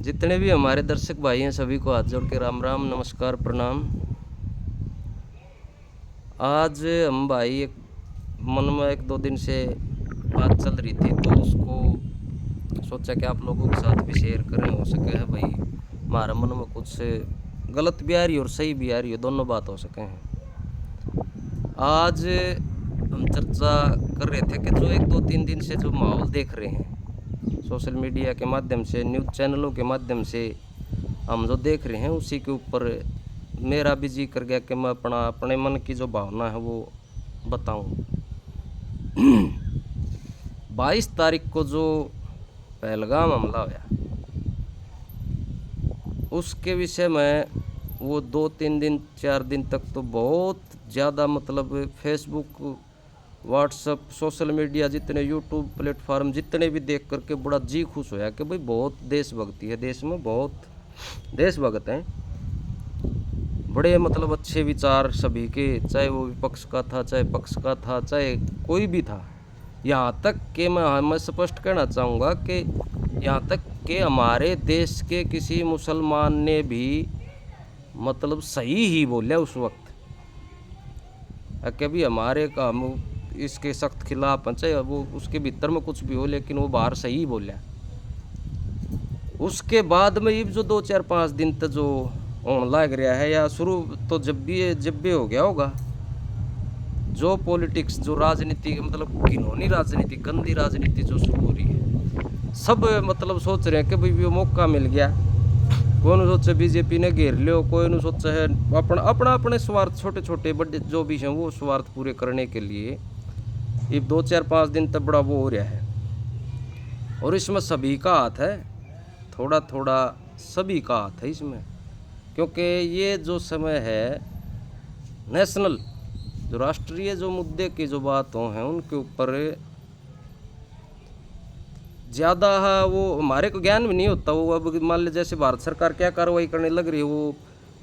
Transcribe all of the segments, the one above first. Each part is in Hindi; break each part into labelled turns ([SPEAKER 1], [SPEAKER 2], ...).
[SPEAKER 1] जितने भी हमारे दर्शक भाई हैं सभी को हाथ जोड़ के राम राम नमस्कार प्रणाम। आज हम भाई एक मन में एक दो दिन से बात चल रही थी तो उसको सोचा कि आप लोगों के साथ भी शेयर करें। हो सके है भाई हमारे मन में कुछ गलत भी आ रही और सही भी आ रही है, दोनों बात हो सके हैं। आज हम चर्चा कर रहे थे कि जो एक दो तीन दिन से जो माहौल देख रहे हैं सोशल मीडिया के माध्यम से, न्यूज़ चैनलों के माध्यम से हम जो देख रहे हैं उसी के ऊपर मेरा भी जी कर गया कि मैं अपने मन की जो भावना है वो बताऊं। 22 तारीख को जो पहलगाम हमला हुआ उसके विषय में वो 2-3 दिन 4 दिन तक तो बहुत ज़्यादा मतलब फेसबुक, व्हाट्सअप, सोशल मीडिया, जितने यूट्यूब प्लेटफॉर्म जितने भी देख करके बड़ा जी खुश होया कि भाई बहुत देशभक्ति है, देश में बहुत देशभक्त हैं, बड़े मतलब अच्छे विचार सभी के, चाहे वो विपक्ष का था, चाहे पक्ष का था, चाहे कोई भी था। यहाँ तक कि मैं स्पष्ट कहना चाहूँगा कि यहाँ तक कि हमारे देश के किसी मुसलमान ने भी मतलब सही ही बोला उस वक्त। कभी हमारे का हम इसके सख्त खिलाफ हैं, चाहे वो उसके भीतर में कुछ भी हो, लेकिन वो बाहर सही बोला। उसके बाद में ये जो 2-4-5 दिन तक जो होने लग रहा है, या शुरू तो जब भी हो गया होगा, जो पॉलिटिक्स, जो राजनीति मतलब घिनौनी राजनीति, गंदी राजनीति जो शुरू हो रही है, सब मतलब सोच रहे हैं कि भाई वो मौका मिल गया। कोई न सोचे बीजेपी ने घेर लियो, कोई न सोचा है अपने स्वार्थ, छोटे छोटे बड़े जो भी हैं वो स्वार्थ पूरे करने के लिए ये 2-4-5 दिन तक बड़ा वो हो रहा है। और इसमें सभी का हाथ है, थोड़ा थोड़ा सभी का हाथ है इसमें, क्योंकि ये जो समय है नेशनल, जो राष्ट्रीय जो मुद्दे की जो बातों हैं उनके ऊपर ज़्यादा वो हमारे को ज्ञान भी नहीं होता। वो अब मान लीजिए जैसे भारत सरकार क्या कार्रवाई करने लग रही है, वो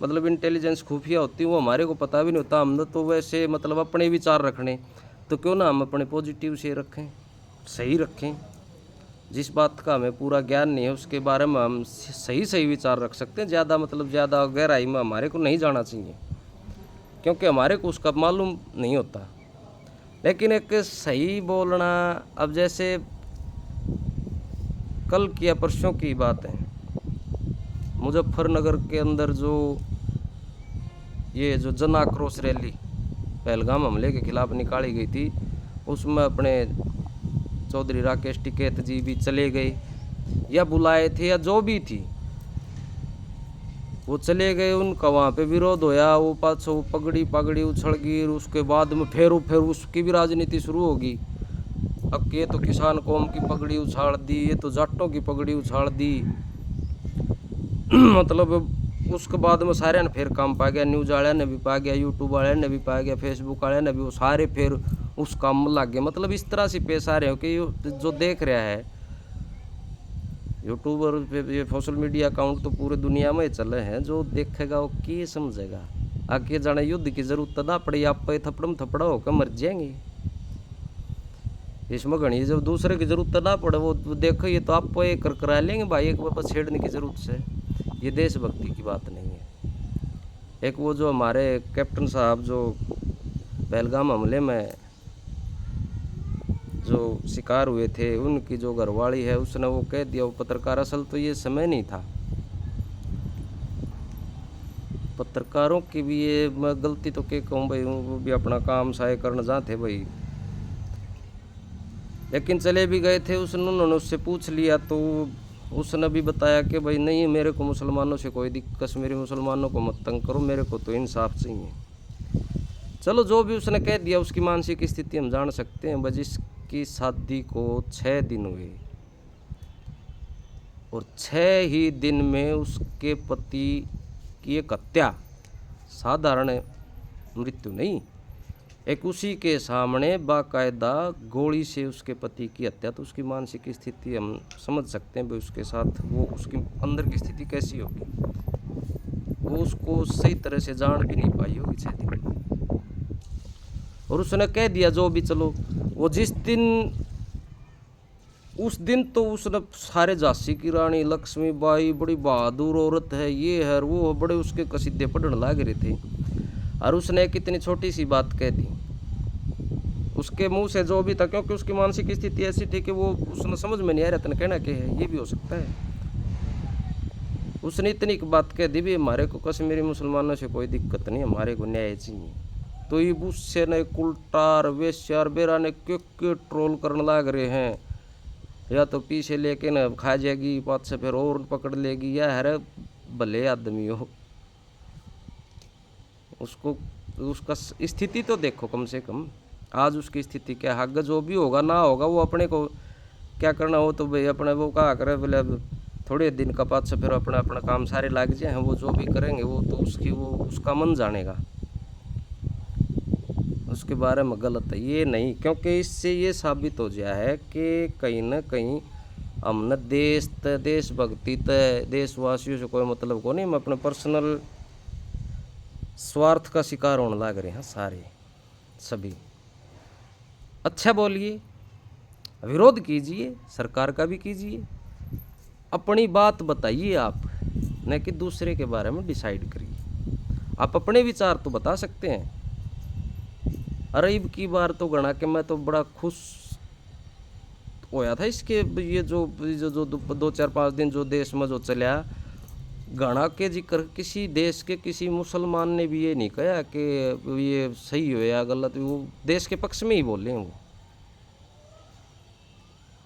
[SPEAKER 1] मतलब इंटेलिजेंस खुफिया होती है, वो हमारे को पता भी नहीं होता। हमने तो वैसे मतलब अपने विचार रखने, तो क्यों ना हम अपने पॉजिटिव से रखें, सही रखें। जिस बात का हमें पूरा ज्ञान नहीं है उसके बारे में हम सही सही विचार रख सकते हैं। ज़्यादा मतलब ज़्यादा गहराई में हमारे को नहीं जाना चाहिए, क्योंकि हमारे को उसका मालूम नहीं होता। लेकिन एक सही बोलना, अब जैसे कल की या परसों की बात है, मुजफ्फरनगर के अंदर जो ये जो जन आक्रोश रैली पहलगाम हमले के खिलाफ निकाली गई थी, उसमें अपने चौधरी राकेश टिकैत जी भी चले गए, या बुलाए थे या जो भी थी वो चले गए। उनका वहाँ पे विरोध होया, वो पाछो पगड़ी उछल गई, उसके बाद में फिर उसकी भी राजनीति शुरू होगी। अब ये तो किसान कौम की पगड़ी उछाल दी, ये तो जाटों की पगड़ी उछाल दी। मतलब उसके बाद में सारे ने फिर काम पा गया, न्यूज़ वाले ने भी पा गया, यूट्यूब वाले ने भी पा गया, फेसबुक वाले ने भी, वो सारे फिर उस काम में लग गए। मतलब इस तरह से पेश आ रहे हो कि जो देख रहा है यूट्यूब और ये सोशल मीडिया अकाउंट तो पूरे दुनिया में चले हैं, जो देखेगा वो क्या समझेगा। आगे जाने युद्ध की जरूरत ना पड़ी, आप पे थपड़म थपड़ा होकर मर जाएंगे। इसमें घनी जब दूसरे की जरूरत ना पड़े, वो देखो ये तो आप ये कर करा लेंगे भाई, एक बार छेड़ने की जरूरत से। ये देशभक्ति की बात नहीं है। एक वो जो हमारे कैप्टन साहब जो पहलगाम हमले में जो शिकार हुए थे, उनकी जो घरवाली है उसने वो कह दिया, वो पत्रकार, असल तो ये समय नहीं था। पत्रकारों की भी ये मैं गलती तो क्या कहूँ भाई, वो भी अपना काम साय करना चाहते भाई, लेकिन चले भी गए थे। उन्होंने उससे पूछ लिया तो उसने भी बताया कि भाई नहीं, मेरे को मुसलमानों से कोई दिक्कत, कश्मीरी मुसलमानों को मत तंग करो, मेरे को तो इंसाफ चाहिए। चलो जो भी उसने कह दिया, उसकी मानसिक स्थिति हम जान सकते हैं। जिसकी शादी को 6 दिन हुए और 6 ही दिन में उसके पति की एक हत्या, साधारण मृत्यु नहीं, एक उसी के सामने बाकायदा गोली से उसके पति की हत्या, तो उसकी मानसिक स्थिति हम समझ सकते हैं भाई उसके साथ वो उसके अंदर की स्थिति कैसी होगी। वो उसको सही तरह से जान भी नहीं पाई होगी 6 दिन में। और उसने कह दिया जो भी, चलो वो जिस दिन उस दिन तो उसने सारे झांसी की रानी लक्ष्मीबाई बड़ी बहादुर औरत है, ये है वो, बड़े उसके कसीदे पढ़ने लग रहे थे। और उसने एक इतनी छोटी सी बात कह दी उसके मुंह से, जो भी था, क्योंकि उसकी मानसिक स्थिति ऐसी थी कि वो उसने समझ में नहीं आ रहा था कहना क्या है, ये भी हो सकता है। उसने इतनी बात कह दी भी, हमारे को कश्मीरी मुसलमानों से कोई दिक्कत नहीं, हमारे को न्याय चाहिए। तो ये गुस्से ने कुल्टार वेश्यार बेरा ने क्यों ट्रोल करने लग रहे हैं, या तो पीछे लेके न खा जाएगी, पाँच से फिर और पकड़ लेगी, या है भले आदमी हो, उसको उसका स्थिति तो देखो कम से कम। आज उसकी स्थिति क्या है, आगे जो भी होगा ना होगा वो अपने को क्या करना हो, तो भाई अपने वो कहा करे बोले अब थोड़े दिन का बाद से फिर अपना अपना काम सारे लाग जाए, वो जो भी करेंगे वो तो उसका मन जानेगा, उसके बारे में गलत है ये नहीं। क्योंकि इससे ये साबित हो गया है कि कहीं ना कहीं हमने देशभक्ति तय देशवासियों से कोई मतलब को नहीं, हम अपने पर्सनल स्वार्थ का शिकार होने लग रहे हैं सारे सभी। अच्छा बोलिए, विरोध कीजिए, सरकार का भी कीजिए, अपनी बात बताइए आप, न कि दूसरे के बारे में डिसाइड करिए। आप अपने विचार तो बता सकते हैं। अरे अब की बार तो गणा के मैं तो बड़ा खुश होया था इसके, ये जो 2-4-5 दिन जो देश में जो चला, गणा के जिक्र किसी देश के किसी मुसलमान ने भी ये नहीं कहा कि ये सही हो या गलत, वो देश के पक्ष में ही बोले हैं। वो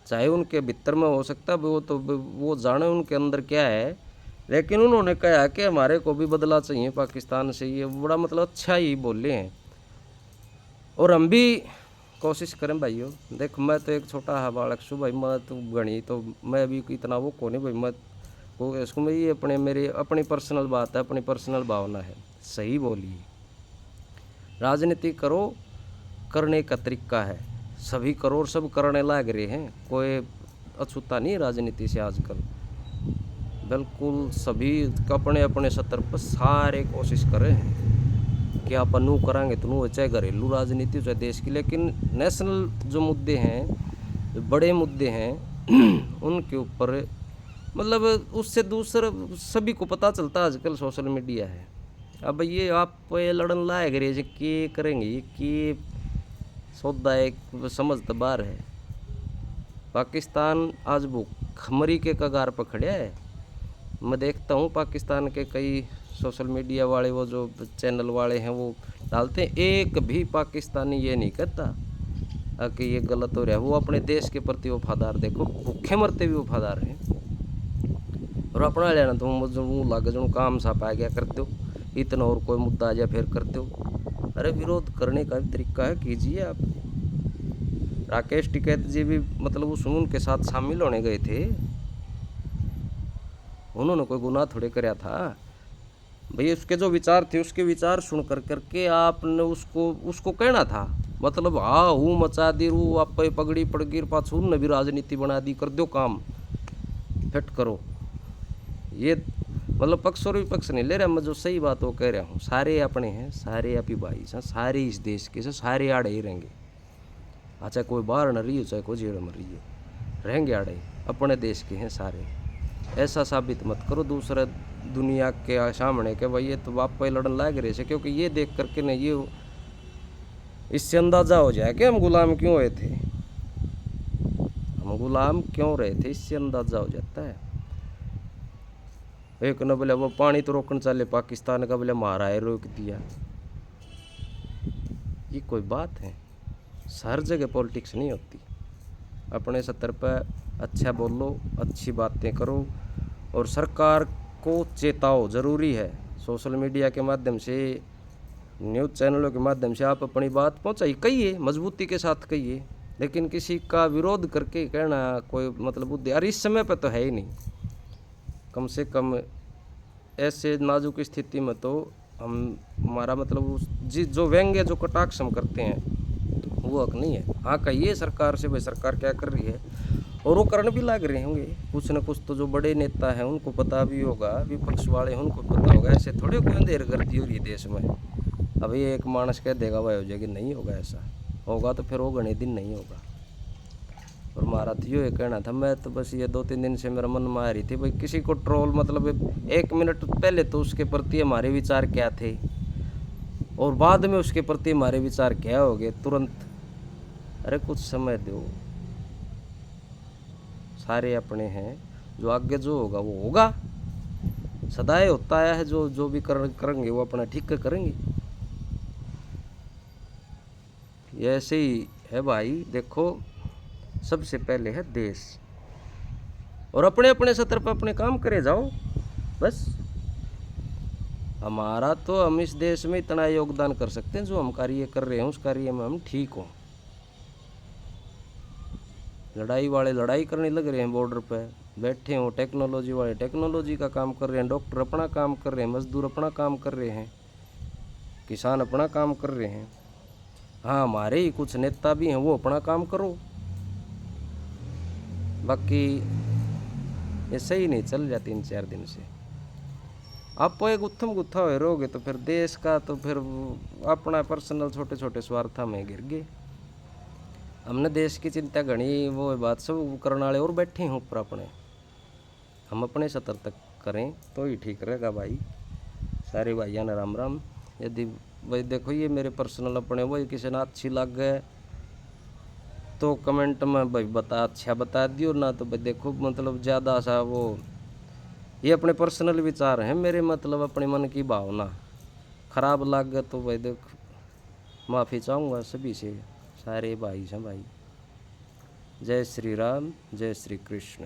[SPEAKER 1] चाहे उनके भीतर में हो सकता है वो तो वो जाने उनके अंदर क्या है, लेकिन उन्होंने कहा कि हमारे को भी बदला चाहिए पाकिस्तान से, ये बड़ा मतलब अच्छा ही बोले हैं। और हम भी कोशिश करें भाइयों। देख मैं तो एक छोटा है बालक छू भाई, मैं तो गणी तो मैं भी इतना वो को नहीं भाई, मैं वो इसको में ये अपने मेरी अपनी पर्सनल बात है, अपनी पर्सनल भावना है। सही बोलिए, राजनीति करो, करने का तरीका है, सभी करो और सब करने लग रहे हैं, कोई अछूता नहीं राजनीति से आजकल। बिल्कुल सभी अपने अपने स्तर पर सारे कोशिश करें कि आप नू करेंगे तो नू, चाहे घरेलू राजनीति चाहे देश की, लेकिन नेशनल जो मुद्दे हैं, जो बड़े मुद्दे हैं उनके ऊपर मतलब उससे दूसरा सभी को पता चलता है आजकल सोशल मीडिया है। अब ये आप लड़न लायक रहे कि करेंगे कि सौदा एक समझ तो बाहर है। पाकिस्तान आज भूखमरी के कगार पर खड़ा है। मैं देखता हूँ पाकिस्तान के कई सोशल मीडिया वाले वो जो चैनल वाले हैं वो डालते हैं, एक भी पाकिस्तानी ये नहीं कहता कि ये गलत हो रहा है। वो अपने देश के प्रति वफादार, देखो भूखे मरते भी वफादार हैं। और अपना लेना तो मुँह लग जो काम सा पा गया कर दो, इतना और कोई मुद्दा आ जाए फिर कर दो। अरे विरोध करने का भी तरीका है, कीजिए आप। राकेश टिकैत जी भी मतलब उस उनके साथ शामिल होने गए थे, उन्होंने कोई गुनाह थोड़े कराया था भाई। उसके जो विचार थे उसके विचार सुन करके आपने उसको कहना था, मतलब हाँ हूँ मचा दी रू आप पगड़ी पड़गिर पाछू ने भी राजनीति बना दी, कर दो काम फिट करो। ये मतलब पक्ष और विपक्ष नहीं ले रहा मैं, जो सही बात वो कह रहा हूँ। सारे अपने हैं, सारे आप ही भाई हैं, सारे इस देश के से, सारे आड़े ही रहेंगे। अच्छा कोई बाहर न रही हो चाहे कोई जेड़ में रही हो, रहेंगे आड़े, अपने देश के हैं सारे। ऐसा साबित मत करो दूसरे दुनिया के सामने के भाई ये तो बाप पे लड़न लाग रहे से, क्योंकि ये देख करके नहीं ये इससे अंदाज़ा हो जाए कि हम गुलाम क्यों हुए थे, हम गुलाम क्यों रहे थे, इससे अंदाज़ा हो जाता है। एक न बोले वो पानी तो रोकने चले पाकिस्तान का, बोले मारा है रोक दिया, ये कोई बात है। हर जगह पॉलिटिक्स नहीं होती। अपने स्तर पर अच्छा बोलो, अच्छी बातें करो और सरकार को चेताओ। ज़रूरी है सोशल मीडिया के माध्यम से, न्यूज़ चैनलों के माध्यम से आप अपनी बात पहुंचाइए, कहिए, मजबूती के साथ कहिए, लेकिन किसी का विरोध करके कहना कोई मतलब बुद्धि और इस समय पर तो है ही नहीं। कम से कम ऐसे नाजुक स्थिति में तो हमारा मतलब जो व्यंग्य जो कटाक्ष हम करते हैं वो हक नहीं है। हाँ कहिए सरकार से भाई सरकार क्या कर रही है, और वो करने भी लग रहे होंगे कुछ न कुछ, तो जो बड़े नेता हैं उनको पता भी होगा, विपक्ष वाले हैं उनको पता होगा। ऐसे थोड़े कोई अंधेर गर्दी हो रही है देश में। अभी एक मानस कह देगा भाई हो जाएगी, नहीं होगा। ऐसा होगा तो फिर वो घने दिन नहीं होगा। और हमारा तो ये कहना था, मैं तो बस ये 2-3 दिन से मेरा मन में आ रही थी भाई किसी को ट्रोल, मतलब 1 मिनट पहले तो उसके प्रति हमारे विचार क्या थे और बाद में उसके प्रति हमारे विचार क्या हो गए तुरंत। अरे कुछ समय दो, सारे अपने हैं, जो आगे जो होगा वो होगा, सदाए होता आया है, जो जो भी करेंगे वो अपना ठीक करेंगे। ये ऐसे ही है भाई। देखो, सबसे पहले है देश, और अपने अपने स्तर पर अपने काम करे जाओ बस। हमारा तो हम इस देश में इतना योगदान कर सकते हैं, जो हम कार्य कर रहे हैं उस कार्य में हम ठीक हों। लड़ाई वाले लड़ाई करने लग रहे हैं, बॉर्डर पे बैठे हों, टेक्नोलॉजी वाले टेक्नोलॉजी का काम कर रहे हैं, डॉक्टर अपना काम कर रहे हैं, मजदूर अपना काम कर रहे हैं, किसान अपना काम कर रहे हैं। हाँ, हमारे ही कुछ नेता भी हैं, वो अपना काम करो। बाकी ये सही नहीं चल रहा 3-4 दिन से। आप एक गुत्थम गुत्था हुए रहोगे तो फिर देश का तो फिर अपना पर्सनल छोटे छोटे स्वार्था में गिर गए। हमने देश की चिंता घनी वो बात सब करने वाले और बैठे हैं ऊपर अपने, हम अपने स्तर तक करें तो ही ठीक रहेगा भाई। सारे भाइयों ने राम राम। यदि भाई देखो ये मेरे पर्सनल अपने वही किसी ने अच्छी लग गए तो कमेंट में भाई अच्छा बता दियो, ना तो भाई देखो मतलब ज़्यादा सा वो, ये अपने पर्सनल विचार हैं मेरे, मतलब अपने मन की भावना। खराब लग गया तो भाई देखो माफ़ी चाहूँगा सभी से, सारे भाई हैं भाई। जय श्री राम, जय श्री कृष्ण।